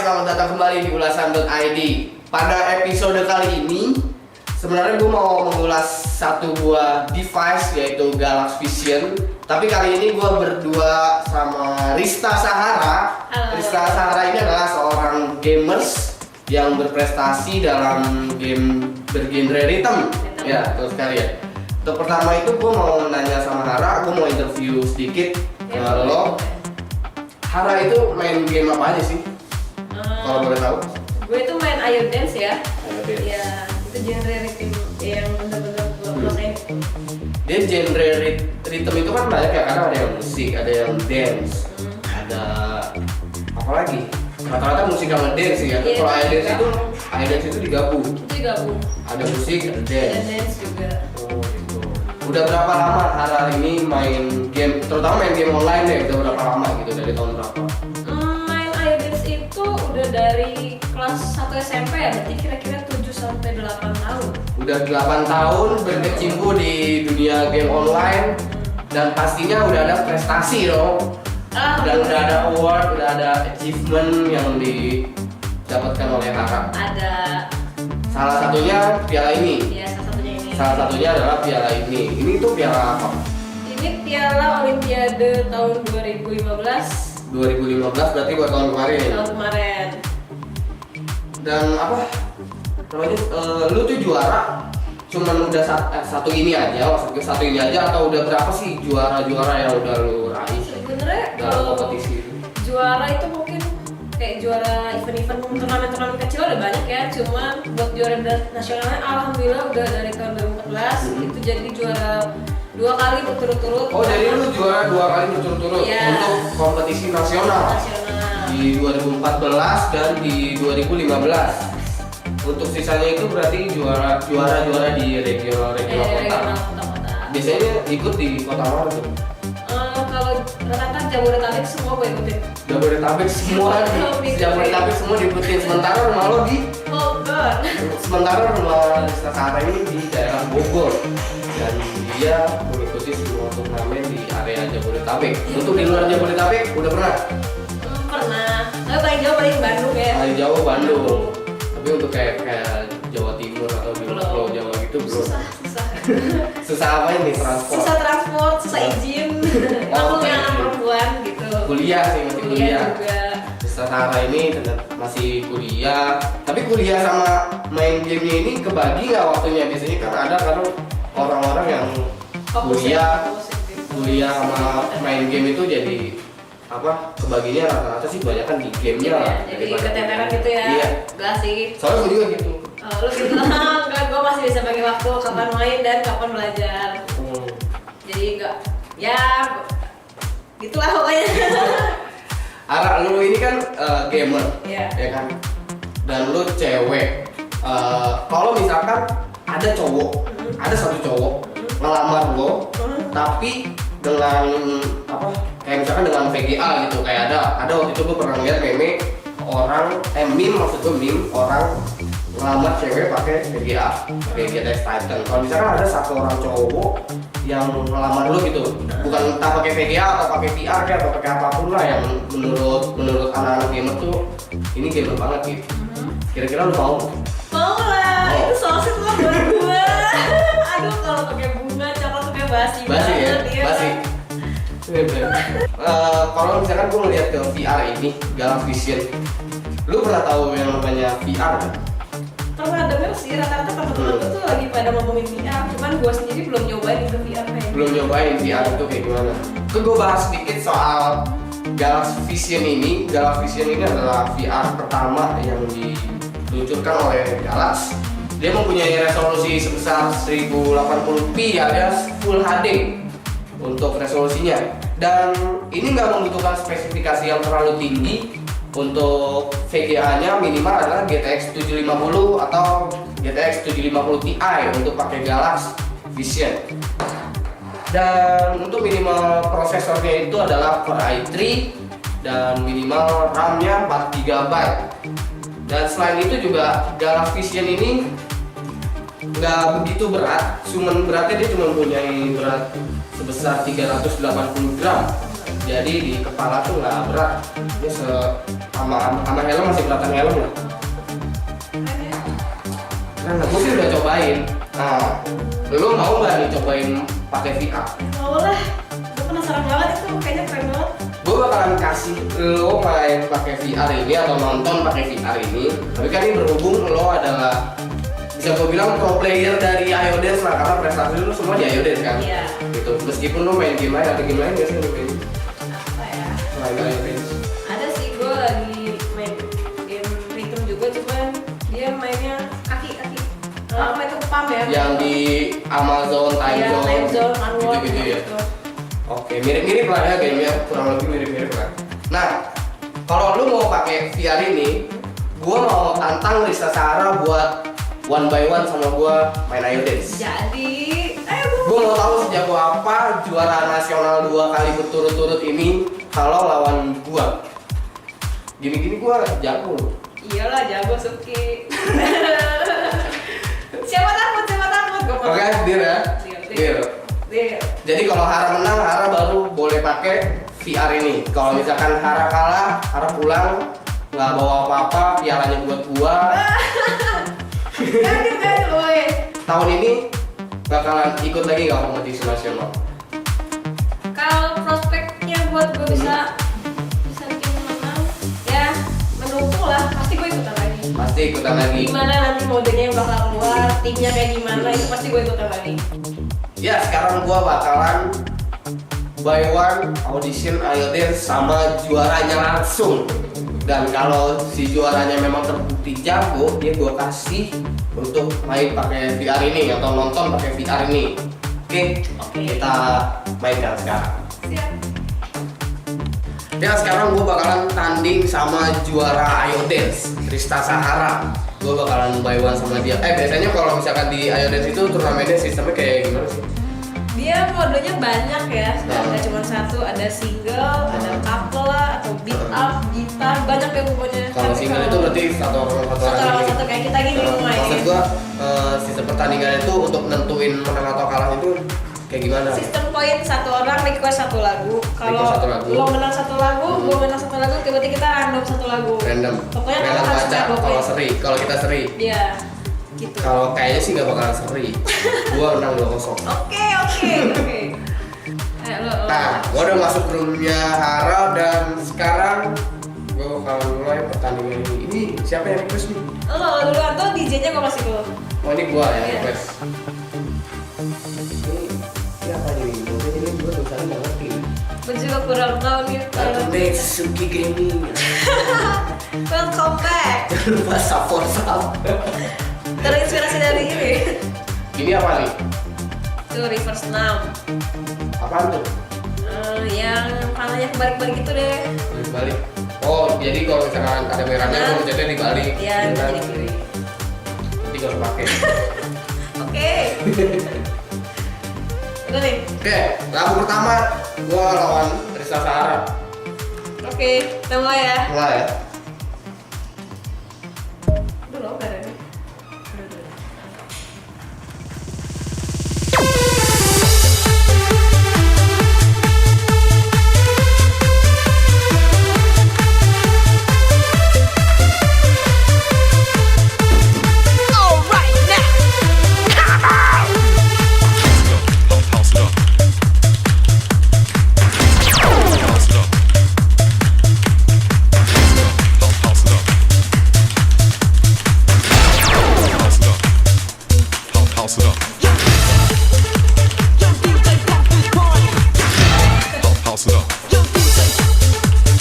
selamat datang kembali di ulasan.id. Pada episode kali ini, sebenarnya gue mau mengulas satu buah device yaitu Galaxy Vision. Tapi kali ini gue berdua sama Rista Sahara. Rista Sahara ini adalah seorang gamers yang berprestasi dalam game bergenre rhythm. Ya, betul sekali ya. Untuk pertama itu gue mau nanya sama Hara, gue mau interview sedikit lo. Hara itu main game apa aja sih? Kalau boleh tahu? Gue itu main Ayo Dance ya. Ayo Dance. Ya, itu genre rhythm yang bener-bener gue kuasain. Dia genre rhythm itu kan banyak ya, karena ada yang musik, ada yang dance, ada apa lagi? Rata-rata musik sama dance ya. Iya, Kalau Ayo Dance itu digabung. Itu digabung. Ada musik, ada Ada dance. dance juga. Oh gitu. Udah berapa lama Hara ini main game, terutama main game online deh? Udah berapa lama gitu, dari tahun berapa? Main Ayo Dance itu udah dari kelas 1 SMP ya, berarti kira-kira 7-8 tahun. Udah 8 tahun berkecimpung di dunia game online dan pastinya udah ada prestasi dong. Dan udah ada award, udah ada achievement yang didapatkan oleh Hara. Ada. Salah satunya piala ini. Ya, salah satunya ini. Salah satunya adalah piala ini. Ini tuh piala apa? Ini piala Olimpiade tahun 2015. 2015 berarti buat tahun kemarin ya? Tahun kemarin. Dan apa namanya, lu tuh juara cuman udah satu ini aja, maksudnya satu ini aja, atau udah berapa sih juara-juara yang udah lu raih Sebenarnya dalam kalau kompetisi itu? juara itu mungkin kayak juara event-event turnamen-turnamen kecil udah banyak ya, cuman buat juara nasionalnya alhamdulillah udah dari tahun 2014 itu jadi juara 2 kali berturut-turut. Oh, jadi lu juara 2 kali berturut-turut. Iya. Untuk kompetisi nasional di 2014 dan di 2015. Untuk sisanya itu berarti juara di regional kota. Kota-kota. Biasanya ikut di kota mana tuh? Kalau rata-rata Jabodetabek semua gue ikutin. Jabodetabek semua Jabodetabek semua diikutin. Sementara rumah lo di Bogor. sementara rumah Rista Sahara ini di daerah Bogor dan dia mengikuti semua turnamen di area Jabodetabek. Untuk di luar Jabodetabek udah pernah? Pernah. Tapi paling jauh paling Bandung ya. Paling jauh Bandung. Tapi untuk kayak Jawa Timur atau di Belum. Pulau Jawa gitu belum. Susah. Susah apa ini transport? Susah transport, susah izin. Aku yang anak perempuan gitu. Kuliah sih, masih kuliah. Juga. Rista Sahara ini masih kuliah. Tapi kuliah sama main gamenya ini kebagi nggak waktunya? Biasanya kan ada orang-orang yang kuliah sama main game itu jadi apa, kebaginya rata-rata sih kebanyakan di gamenya lah. Jadi keteteran gitu ya. Iya. Enggak sih. Soalnya gue juga gitu. Oh, lu gitu. Enggak, gue masih bisa bagi waktu kapan main dan kapan belajar. Jadi enggak ya gitulah pokoknya. Ara, lu ini kan gamer, Iya. ya kan? Dan lu cewek. Kalau misalkan ada cowok, ada satu cowok ngelamar lo, tapi dengan apa? Kayak misalkan dengan VGA gitu, kayak ada waktu itu gue pernah lihat meme maksud gue meme orang ngelamar cewek pakai VGA, pakai GTX Titan. Kalau misalkan ada satu orang cowok yang ngelamar lu gitu, bukan entah pakai VGA atau pakai VR kayak atau pakai apapun lah yang menurut anak-anak gamer tuh ini gamer banget gitu. Kira-kira lu mau? Mau lah, Oh. itu sosis lo buat gue. Aduh, kalau pakai bunga, coklat tuh kayak basi Basi ya, banget, iya. basi. Kalau misalkan gue ngeliat ke VR ini, Galaxy Vision, lu pernah tahu yang namanya VR kan? Pernah denger sih, rata-rata temen-temen gue tuh lagi pada ngomongin VR, cuman gue sendiri belum nyobain itu VR kayak Belum nyobain VR itu kayak gimana? Itu gue bahas sedikit soal Galaxy Vision ini. Galaxy Vision ini adalah VR pertama yang diluncurkan oleh Galaxy. Dia mempunyai resolusi sebesar 1080p alias Full HD untuk resolusinya. Dan ini nggak membutuhkan spesifikasi yang terlalu tinggi. Untuk VGA-nya minimal adalah GTX 750 atau GTX 750 Ti untuk pakai Galaxy Vision. Dan untuk minimal prosesornya itu adalah Core i3 dan minimal RAM-nya 4 GB. Dan selain itu juga Galaxy Vision ini nggak begitu berat, cuman beratnya dia cuma punya berat sebesar 380 gram. jadi di kepala tuh nggak berat. Ini sama helm masih kelihatan helm lah. Nah, gue sih udah cobain. Nah, lu mau nggak nih cobain pakai VR? Mau lah, gue penasaran banget itu, kayaknya keren banget. Gue bakalan kasih lo main pakai VR ini atau nonton pakai VR ini. Tapi kan ini berhubung lo adalah bisa gue bilang pro player dari Ayo Dance lah, karena prestasi lu semua di Ayo Dance kan. Iya. Gitu. Meskipun lo main game lain, ada game lain nggak sih lo main? Apa ya? Selain Ayo Dance. Ada sih, gue lagi main game rhythm juga, cuman dia mainnya kaki. Apa itu pump ya? Yang di Amazon Time Iya, Zone, Time Zone, Unlock, gitu-gitu ya. gitu. Oke, mirip-mirip lah ya gamenya, kurang lebih mirip-mirip lah. Nah, kalau lu mau pakai VR ini, gua mau tantang Rista Sahara buat one by one sama gua main Ayo Dance. Jadi, ayo Gua mau tahu sejago apa juara nasional 2 kali berturut-turut ini kalau lawan gua. Gini-gini gua jago. Iyalah, jago Suki. Siapa takut? Gua Oke, deal ya. Deal. Jadi kalau Hara menang, Hara baru boleh pakai VR ini. Kalau misalkan Hara kalah, Hara pulang nggak bawa apa-apa, pialanya buat gua. Jangan, boy. Tahun ini bakalan ikut lagi nggak kompetisi nasional? Kalau prospeknya buat gue bisa bikin menang, ya mendukung lah. Pasti gue ikutan lagi. Pasti ikutan lagi. Gimana nanti modenya yang bakal keluar, timnya kayak gimana, itu pasti gue ikutan lagi. Ya sekarang gua bakalan by one audition Ayo Dance sama juaranya langsung. Dan kalau si juaranya memang terbukti jago, dia gua kasih untuk main pakai VR ini atau nonton pakai VR ini. Oke, kita mainkan sekarang. Siap. Ya sekarang gue bakalan tanding sama juara Ayo Dance, Rista Sahara. Gue bakalan by one sama dia. Biasanya kalau misalkan di Ayo Dance itu turnamennya sistemnya kayak gimana sih? Dia modenya banyak ya, nggak cuma satu, ada single, ada couple lah, atau beat up, gitar, banyak ya pokoknya. Kalau single itu berarti satu orang satu kayak kita gini main. Maksud gue sistem pertandingan itu untuk nentuin menang atau kalah itu kayak gimana? Sistem poin satu orang request satu lagu. Kalau Request satu lagu. lo menang satu lagu, gue menang satu lagu, tiba-tiba kita random satu lagu. Random. Pokoknya Random harus baca. jago Kalau poin. seri, kalau kita seri. Iya, gitu. Kalau kayaknya sih nggak bakalan seri. Gua menang 2-0. Oke. Lo. Nah, gua udah masuk roomnya Hara dan sekarang gua bakalan mulai pertandingan ini. Ini siapa yang request nih? Lo duluan tuh DJ-nya gue kasih ke lo. Oh ini gua yang Iya. request. Ini siapa nih? Mungkin ini gua tulisannya nggak ngerti. Gue juga kurang tahu nih. Welcome back Suki Gaming. Welcome back. Jangan lupa support. Terinspirasi dari ini. Ini apa nih? Itu reverse now. Apaan tuh? Yang panahnya kebalik-balik itu deh. Balik. Oh, jadi kalau misalkan ada merahnya, Nah. kalau jadi dibalik. Iya, gitu kan? jadi kiri. Nanti kalau pakai. Oke. Udah nih. Oke, lagu pertama gua lawan Rista Sahara. Oke, kita mulai ya. Mulai ya. Dulu nggak ada nih.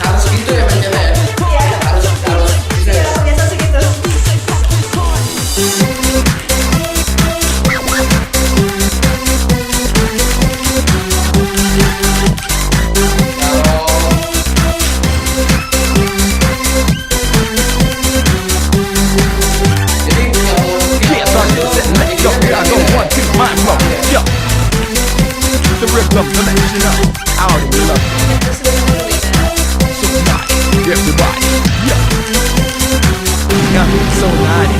Harus gitu ya mainnya ya. Harus bisa ya. Iya, biasa sih gitu. Jadi Yeah, start to set and let go. I go 1, 2, my flow. Yo. The rhythm, the nation up. Out of love. Terus dulu beda. So naughty. Everybody. Yo. Yeah, so naughty.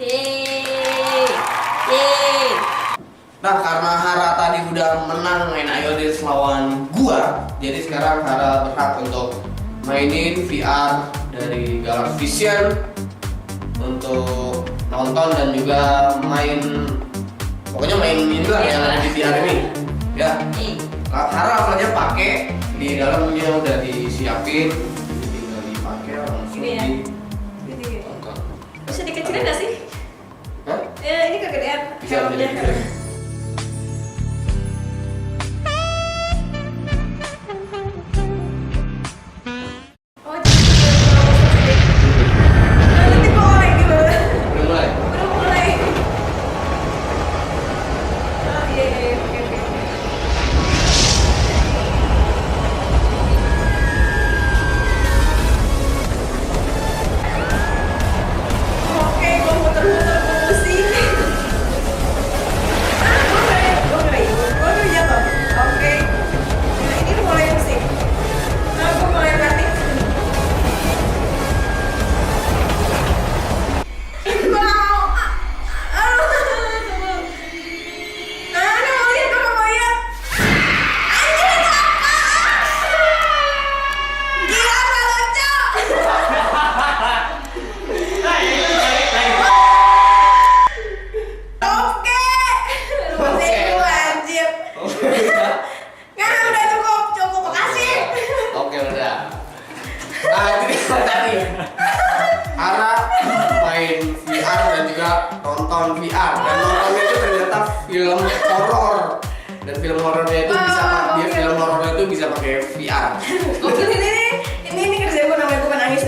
Yeay. Nah, karena Hara tadi udah menang main Iodance lawan gua, jadi sekarang Hara berhak untuk mainin VR dari Galaxy Vision untuk nonton dan juga pokoknya main inilah yang ada di VR ini. Ya. Hara asalnya pakai, di dalamnya udah disiapin, tinggal dipakai langsung Ini ya? ditonton. Bisa dikecilin nggak sih? Hah? Ya ini kegedean. Bisa, helmnya. bisa. Oh, jadi nanti gua mulai gitu. Udah mulai? Udah mulai. Oh iya, oke. Oke, gua muter-muter pusing. Gua ngeri jatuh. Oke. Nah, ini mulai pusing. Nah, gua mulai panik. Wow. Aduh. Nah, mau lihat, gua mau lihat. Anjir, itu apa? Gila, nggak lucu. Oke. Pusing gua, anjir. Nggak, udah cukup, makasih. Oke, udah. Nah, itu dia tadi. Hara main VR dan juga nonton VR, dan nontonnya itu ternyata film horor, dan film horornya itu film horornya itu bisa pakai VR. Oke, ini kerja gua, namanya gua menangis.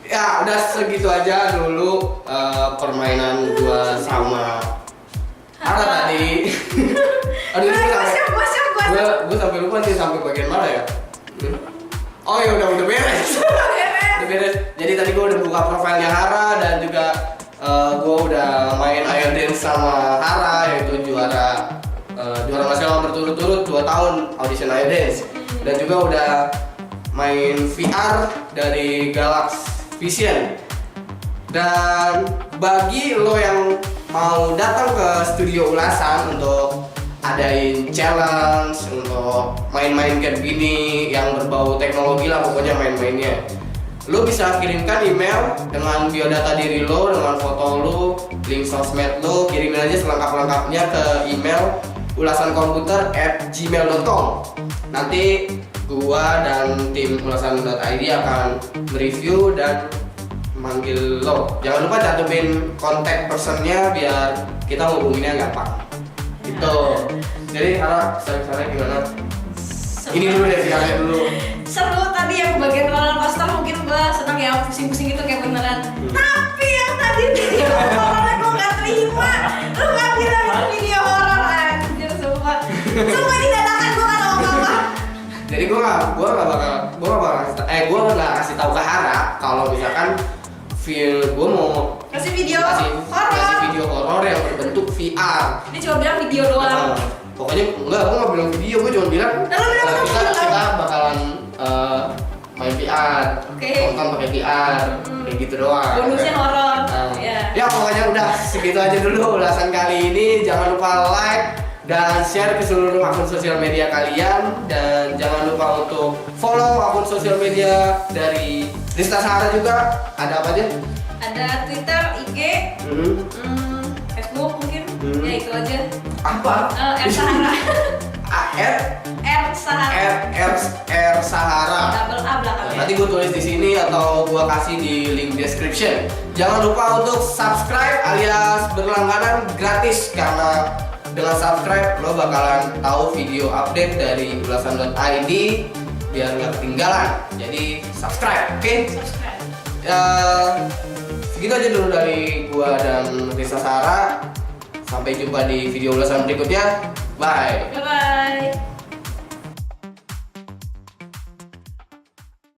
Ya, udah segitu aja dulu permainan gua sama Hara tadi. Aduh, Gua siap. gue sampai lupa nih sampai bagian mana ya. Oh ya, udah beres. Udah beres. Jadi tadi gue udah buka profilnya Hara, dan juga gue udah main Iodance sama Hara, yaitu juara nasional berturut-turut 2 tahun audition Iodance, dan juga udah main VR dari Galaxy Vision. Dan bagi lo yang mau datang ke studio ulasan untuk adain challenge, untuk main-main kayak begini yang berbau teknologi lah, pokoknya main-mainnya, lo bisa kirimkan email dengan biodata diri lo, dengan foto lo, link sosmed lo, kirimin aja selengkap-lengkapnya ke email ulasankomputer@gmail.com. Nanti gua dan tim ulasan.id akan mereview dan manggil lo. Jangan lupa cantumin kontak personnya biar kita hubunginnya gampang. Gitu. Jadi Hara, sekarang gimana? Ini dulu deh, VR-nya dulu. Seru tadi yang bagian roller coaster, mungkin gua senang ya, pusing-pusing gitu kayak beneran. Tapi yang tadi video horornya gua nggak terima. Lu nggak bilang itu video horor, anjir, sumpah. Sumpah ini dadakan, gua nggak tahu apa-apa. Jadi gue nggak kasih tahu ke Hara kalau misalkan gue mau Kasih video kasih horor. video horor yang berbentuk VR. Dia cuma bilang video doang. Pokoknya gue nggak bilang video, gue cuma bilang kita bakalan main VR, Oke. nonton pakai VR, kayak gitu doang. Bonusnya horor. Ya. Ya pokoknya udah segitu aja dulu ulasan kali ini. Jangan lupa like dan share ke seluruh akun sosial media kalian, dan jangan lupa untuk follow akun sosial media dari Rista Sahara juga. Ada apa aja? Ada Twitter, IG, Facebook mungkin. Ya itu aja. Apa? R Sahara. R Sahara. Double A belakangnya. Nanti gue tulis di sini atau gue kasih di link description. Jangan lupa untuk subscribe alias berlangganan gratis, karena dengan subscribe lo bakalan tahu video update dari ulasan.id biar nggak ketinggalan. Jadi subscribe, oke? Subscribe. Segitu aja dulu dari gua dan Rista Sahara. Sampai jumpa di video ulasan berikutnya. Bye. Bye bye.